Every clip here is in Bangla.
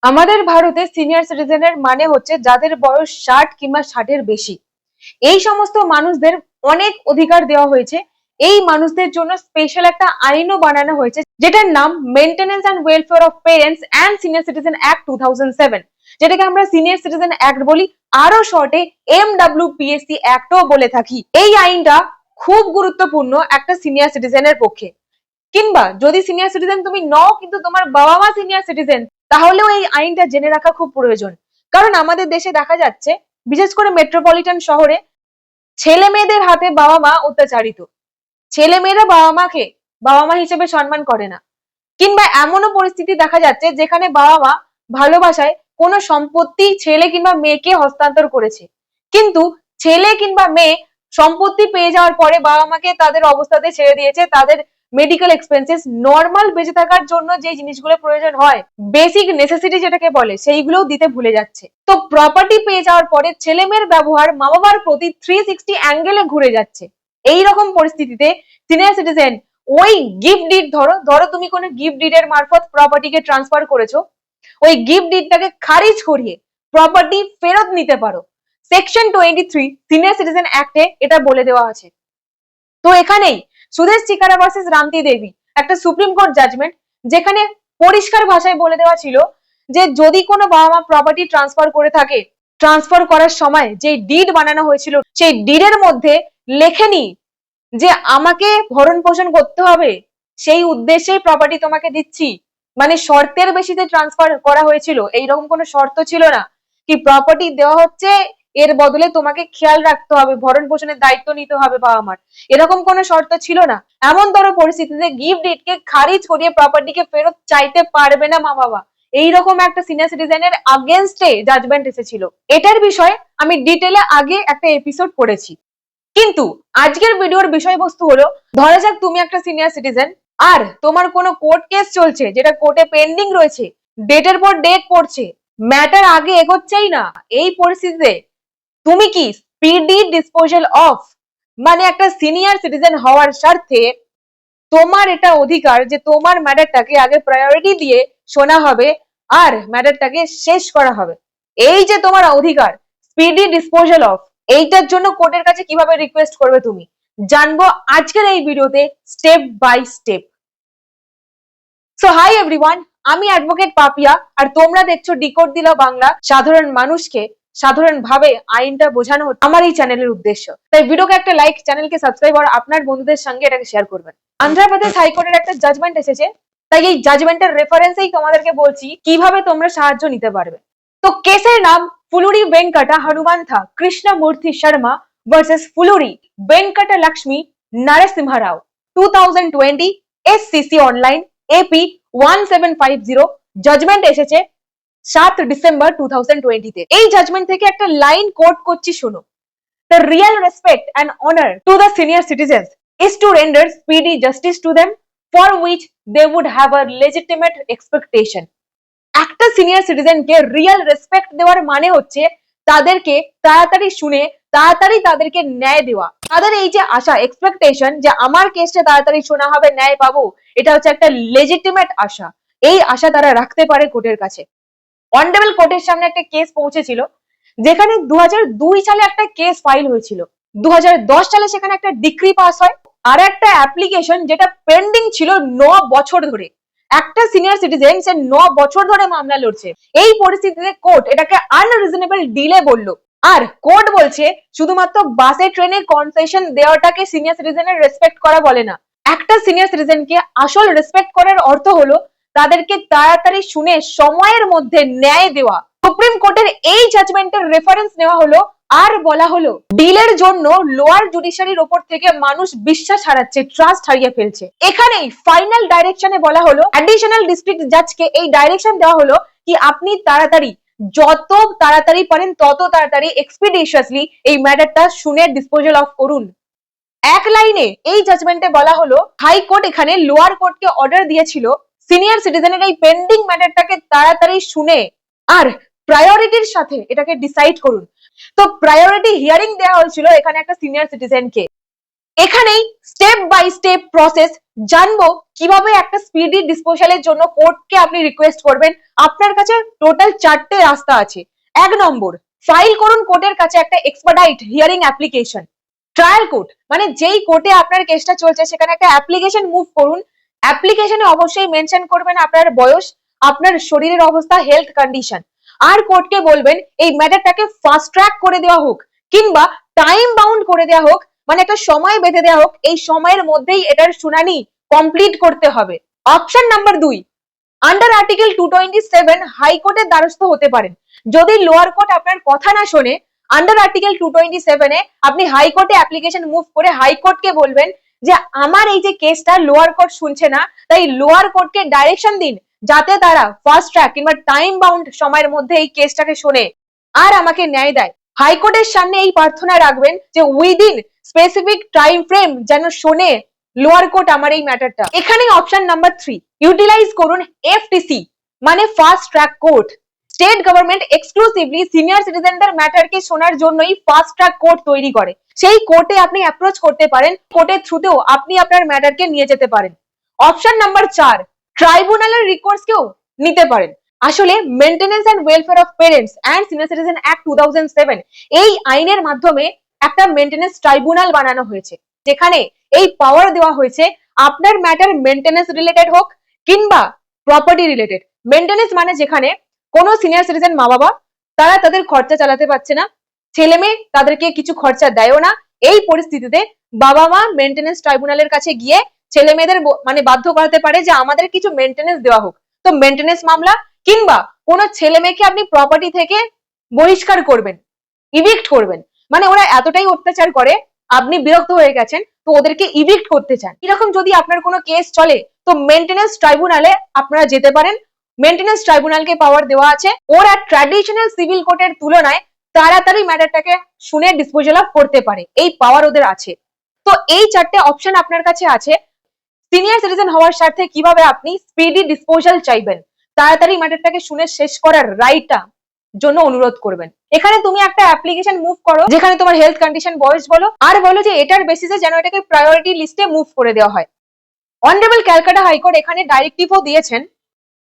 আমাদের ভারতে সিনিয়র সিটিজেনের মানে হচ্ছে যাদের বয়স 60 কিংবা 60-এর বেশি। এই সমস্ত মানুষদের অনেক অধিকার দেওয়া হয়েছে। এই মানুষদের জন্য স্পেশাল একটা আইনও বানানো হয়েছে যেটার নাম maintenance and welfare of parents and senior citizen act 2007, যেটাকে আমরা সিনিয়র সিটিজেন অ্যাক্ট বলি, আরো শর্টে MWPSC অ্যাক্টও বলে থাকি। এই আইনটা খুব গুরুত্বপূর্ণ একটা সিনিয়র সিটিজেনের পক্ষে। কিংবা যদি সিনিয়র সিটিজেন তুমি নও কিন্তু তোমার বাবা মা সিনিয়র সিটিজেন, তাহলেও এই আইনটা জেনে রাখা খুব প্রয়োজন। কারণ আমাদের দেশে দেখা যাচ্ছে, বিশেষ করে মেট্রোপলিটন শহরে, ছেলে মেয়েদের হাতে বাবা মা অত্যাচারিত। ছেলে মেয়েরা বাবা মা হিসেবে সম্মান করে না। কিংবা এমনও পরিস্থিতি দেখা যাচ্ছে যেখানে বাবা মা ভালোবাসায় কোনো সম্পত্তি ছেলে কিংবা মেয়েকে হস্তান্তর করেছে, কিন্তু ছেলে কিংবা মেয়ে সম্পত্তি পেয়ে যাওয়ার পরে বাবা মাকে তাদের অবস্থাতে ছেড়ে দিয়েছে। তাদের মেডিকেল এক্সপেন্সেস, নর্মাল বেঁচে থাকার জন্য যে জিনিসগুলো প্রয়োজন হয়, বেসিক নেসেসিটি যেটাকে বলে, সেইগুলোও দিতে ভুলে যাচ্ছে। তো প্রপার্টি পেয়ে যাওয়ার পরে ছেলে মেয়ের ব্যবহার মা বাবার প্রতি 360 অ্যাঙ্গেলে ঘুরে যাচ্ছে। এইরকম পরিস্থিতিতে সিনিয়র সিটিজেন ওই গিফট ডিড, ধরো তুমি কোনো গিফট ডিডের মারফত প্রপার্টিকে ট্রান্সফার করেছো, ওই গিফট ডিডটাকে খারিজ করিয়ে প্রপার্টি ফেরত নিতে পারো। সেকশন 23 সিনিয়র সিটিজেন অ্যাক্টে এটা বলে দেওয়া আছে। তো এখানেই সুদেশ চিকারা ভার্সেস রামতি দেবী, একটা সুপ্রিম কোর্ট জাজমেন্ট, যেখানে পরিষ্কার ভাষায় বলে দেওয়া ছিল যে যদি কোনো বাবা মা প্রপার্টি ট্রান্সফার করে থাকে, ট্রান্সফার করার সময় যে ডিড বানানো হয়েছিল সেই ডিডের মধ্যে লেখেনি যে আমাকে ভরণ পোষণ করতে হবে, সেই উদ্দেশ্যেই প্রপার্টি তোমাকে দিচ্ছি, মানে শর্তের বেশিতে ট্রান্সফার করা হয়েছিল, এইরকম কোনো শর্ত ছিল না কি প্রপার্টি দেওয়া হচ্ছে এর বদলে তোমাকে খেয়াল রাখতে হবে, ভরণ পোষণের দায়িত্ব নিতে হবে বাবা মার, এরকম কোনো শর্ত ছিল না। এমনতর পরিস্থিতিতে গিফট ডিডকে খারিজ করিয়ে প্রপার্টিকে ফেরত চাইতে পারবে না মা বাবা, এইরকম একটা সিনিয়র সিটিজেনের আগেনস্টে জাজমেন্ট এসেছিল। এটার বিষয়ে আমি ডিটেলে আগে একটা এপিসোড করেছি। কিন্তু আজকের ভিডিওর বিষয়বস্তু হলো, ধরা যাক তুমি একটা সিনিয়র সিটিজেন আর তোমার কোনো কোর্ট কেস চলছে যেটা কোর্টে পেন্ডিং রয়েছে, ডেটের পর ডেট পড়ছে, ম্যাটার আগে এগোচ্ছেই না। এই পরিস্থিতিতে তুমি কি স্পিডি ডিসপোজাল অফ, মানে একটা সিনিয়র সিটিজেন হওয়ার স্বার্থে তোমার এটা অধিকার যে তোমার ম্যাটারটাকে আগে প্রায়োরিটি দিয়ে শোনা হবে আর ম্যাটারটাকে শেষ করা হবে। এই যে তোমার অধিকার স্পিডি ডিসপোজাল অফ, এইটার জন্য কোর্টের কাছে কিভাবে রিকোয়েস্ট করবে তুমি জানবো আজকের এই ভিডিওতে step by step. So hi everyone, আমি অ্যাডভোকেট পাপিয়া আর তোমরা দেখছো ডিকোড দিলা বাংলা। সাধারণ মানুষকে সাধারণ ভাবে আইনটা বোঝানো আমার এই চ্যানেলের উদ্দেশ্য। তাই ভিডিওকে একটা লাইক, চ্যানেলকে সাবস্ক্রাইব আর আপনার বন্ধুদের সঙ্গে এটাকে শেয়ার করবেন। অন্ধ্রপ্রদেশ হাইকোর্টের একটা জাজমেন্ট এসেছে, তাই এই জাজমেন্টের রেফারেন্সেই তোমাদেরকে বলছি কিভাবে তোমরা সাহায্য নিতে পারবে। তো কেসের নাম ফুলুরি বেঙ্কটা হনুমন্থা কৃষ্ণমূর্তি শর্মা ভার্সেস ফুলুরি বেঙ্কটা লক্ষ্মী নরসিংহ রাও, 2020 SCC অনলাইন AP 1750। জাজমেন্ট এসেছে 7 ডিসেম্বর 2020 তে। এই জাজমেন্ট থেকে একটা লাইন কোট করছি, শোনো। The real respect and honor to the senior citizens is to render speedy justice to them, for which they would have a legitimate expectation. একটা সিনিয়র সিটিজেনকে রিয়েল রেসপেক্ট দেওয়ার মানে হচ্ছে তাদেরকে তাড়াতাড়ি শুনে তাড়াতাড়ি তাদেরকে ন্যায় দেওয়া। তাদের এই যে আশা, এক্সপেকটেশন যে আমার কেসটা তাড়াতাড়ি শোনা হবে, ন্যায় পাবো, এটা হচ্ছে একটা লেজিটিমেট আশা। এই আশা তারা রাখতে পারে কোর্টের কাছে। অনারেবল কোর্টের সামনে একটা কেস পৌঁছেছিল যেখানে 2002 সালে একটা কেস ফাইল হয়েছিল, 2010 সালে সেখানে একটা ডিক্রি পাস হয়, আর একটা অ্যাপ্লিকেশন যেটা পেন্ডিং ছিল 9 বছর ধরে। একটা সিনিয়র সিটিজেন সে 9 বছর ধরে মামলা লড়ছে। এই পরিস্থিতিতে কোর্ট এটাকে আনরিজনেবল ডিলে বললো। আর কোর্ট বলছে শুধুমাত্র বাসে ট্রেনে কনসেশন দেওয়াটাকে সিনিয়র সিটিজেনের রেসপেক্ট করা বলে না। একটা সিনিয়র সিটিজেনকে আসল রেসপেক্ট করার অর্থ হলো তাদেরকে তাড়াতাড়ি শুনে সময়ের মধ্যে ন্যায় দেওয়া। সুপ্রিম কোর্টের এই জাজমেন্টের রেফারেন্স নেওয়া হলো আর বলা হলো ডিলের জন্য লোয়ার জুডিশিয়ারির ওপর থেকে মানুষ বিশ্বাস হারাচ্ছে, ট্রাস্ট হারিয়ে ফেলছে। এখানেই ফাইনাল ডাইরেকশনে বলা হলো, অ্যাডিশনাল ডিস্ট্রিক্ট জাজকে এই ডাইরেকশন দেওয়া হলো কি আপনি তাড়াতাড়ি, যত তাড়াতাড়ি পারেন তত তাড়াতাড়ি এক্সপিডিশিয়াসলি এই ম্যাটারটা শুনে ডিসপোজাল অফ করুন। এক লাইনে এই জাজমেন্টে বলা হলো হাইকোর্ট এখানে লোয়ার কোর্টকে অর্ডার দিয়েছিল সিনিয়র সিটিজেনের এই পেন্ডিং ম্যাটারটাকে তাড়াতাড়ি শুনে আর প্রায়োরিটির সাথে এটাকে ডিসাইড করুন। তো প্রায়োরিটি হিয়ারিং দেওয়া হয়েছিল এখানে একটা সিনিয়র সিটিজেনকে। এখানেই স্টেপ বাই স্টেপ প্রসেস জানবো কিভাবে একটা স্পিডি ডিসপোজালের জন্য কোর্টকে আপনি রিকোয়েস্ট করবেন। আপনার কাছে টোটাল 4টে রাস্তা আছে। 1 নম্বর, ফাইল করুন কোর্টের কাছে একটা এক্সপার্টাইট হিয়ারিং অ্যাপ্লিকেশন। ট্রায়াল কোর্ট মানে যেই কোর্টে আপনার কেসটা চলছে সেখানে একটা অ্যাপ্লিকেশন মুভ করুন। অ্যাপ্লিকেশনে অবশ্যই মেনশন করবেন আপনার বয়স, আপনার শরীরের অবস্থা, হেলথ কন্ডিশন। আর কোর্টকে বলবেন এই ম্যাটারটাকে ফাস্ট ট্র্যাক করে দেওয়া হোক কিংবা টাইম বাউন্ড করে দেওয়া হোক, মানে একটা সময় বেঁধে দেওয়া হোক, এই সময়ের মধ্যেই এটার শুনানি কমপ্লিট করতে হবে। অপশন নাম্বার 2, আন্ডার আর্টিকেল 227 হাইকোর্টের দ্বারস্থ হতে পারেন। যদি লোয়ার কোর্ট আপনার কথা না শোনে, আন্ডার আর্টিকেল 227 এ আপনি হাইকোর্টে অ্যাপ্লিকেশন মুভ করে হাইকোর্টকে বলবেন যে আমার এই যে কেসটা লোয়ার কোর্ট শুনছে না, তাই লোয়ার কোর্টকে ডাইরেকশন দিন যাতে তারা ফাস্ট ট্র্যাক কিংবা টাইম বাউন্ড সময়ের মধ্যে এই কেসটাকে শোনে আর আমাকে ন্যায় দেয়। হাইকোর্টের সামনে এই প্রার্থনা রাখবেন যে উইদিন স্পেসিফিক টাইম ফ্রেম যেন শোনে লোয়ার কোর্ট আমার এই ম্যাটারটা। এখানে অপশন নাম্বার 3, ইউটিলাইজ করুন এফটিসি মানে fast track court. State government exclusively senior সিটিজেনদের ম্যাটারকে শোনার জন্যই ফাস্ট ট্র্যাক কোর্ট তৈরি করে। সেই কোর্টে আপনি অ্যাপ্রোচ করতে পারেন, কোর্টের থ্রুতেও আপনি আপনার ম্যাটারকে নিয়ে যেতে পারেন। অপশন নাম্বার 4, ট্রাইব্যুনালের রিকোর্সকেও নিতে পারেন। আসলে maintenance and welfare of parents and senior citizen act 2007 এই আইনের মাধ্যমে একটা মেইনটেনেন্স ট্রাইব্যুনাল বানানো হয়েছে, যেখানে এই পাওয়ার দেওয়া হয়েছে আপনার ম্যাটার মেইনটেনেন্স রিলেটেড হোক কিংবা প্রপার্টি রিলেটেড। মেইনটেনেন্স মানে যেখানে কোনো সিনিয়র সিটিজেন মা বাবা তারা তাদের খরচা চালাতে পারছে না, ছেলে মেয়ে তাদেরকে কিছু খরচা দেয়ও না, এই পরিস্থিতিতে বাবা মা মেইনটেনেন্স ট্রাইব্যুনালের কাছে গিয়ে ছেলে মেয়েদের মানে বাধ্য করাতে পারে যে আমাদের কিছু মেইনটেনেন্স দেওয়া হোক। তো মেইনটেনেন্স মামলা কিংবা কোনো ছেলে মেয়েকে আপনি প্রপার্টি থেকে বহিষ্কার করবেন, ইভিক্ট করবেন, মানে ওরা এতটাই অত্যাচার করে আপনি বিরক্ত হয়ে গেছেন তো ওদেরকে ইভিক্ট করতে চান, এরকম যদি আপনার কোনো কেস চলে তো মেইনটেনেন্স ট্রাইব্যুনালে আপনারা যেতে পারেন। মেইনটেনেন্স ট্রাইব্যুনালকে পাওয়ার দেওয়া আছে, ওরা ট্র্যাডিশনাল সিভিল কোর্টের তুলনায় তাড়াতাড়ি ম্যাটারটাকে শুনে ডিসপোজাল অফ করতে পারে, এই পাওয়ার ওদের আছে। তো এই 4টে অপশন আপনার কাছে আছে। সিনিয়র সিটিজেন হওয়ার স্বার্থে কিভাবে আপনি স্পিডি ডিসপোজাল চাইবেন, তাড়াতাড়ি ম্যাটারটাকে শুনে শেষ করার রাইটটা জন্য অনুরোধ করবেন। এখানে তুমি একটা অ্যাপ্লিকেশন মুভ করো যেখানে তোমার হেলথ কন্ডিশন, বয়স বলো আর বলো যে এটার বেসিসে যেন এটাকে প্রায়োরিটি লিস্টে মুভ করে দেওয়া হয়। অনারেবল ক্যালকাটা হাইকোর্ট এখানে ডাইরেক্টিভও দিয়েছেন।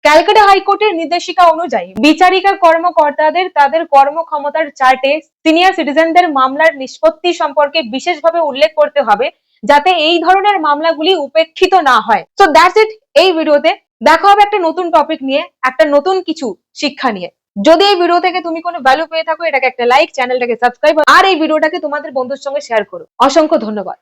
ক্যালকাটা হাইকোর্টের নির্দেশিকা অনুযায়ী বিচারিকা কর্মকর্তাদের তাদের কর্মক্ষমতার চার্টে সিনিয়র সিটিজেনদের মামলার নিষ্পত্তি সম্পর্কে বিশেষভাবে উল্লেখ করতে হবে যাতে এই ধরনের মামলাগুলি উপেক্ষিত না হয়। সো দ্যাটস ইট এই ভিডিওতে। দেখা হবে একটা নতুন টপিক নিয়ে, একটা নতুন কিছু শিক্ষা নিয়ে। যদি এই ভিডিও থেকে তুমি কোনো ভ্যালু পেয়ে থাকো, এটাকে একটা লাইক, চ্যানেলটাকে সাবস্ক্রাইব আর এই ভিডিওটাকে তোমাদের বন্ধুর সঙ্গে শেয়ার করো। অসংখ্য ধন্যবাদ।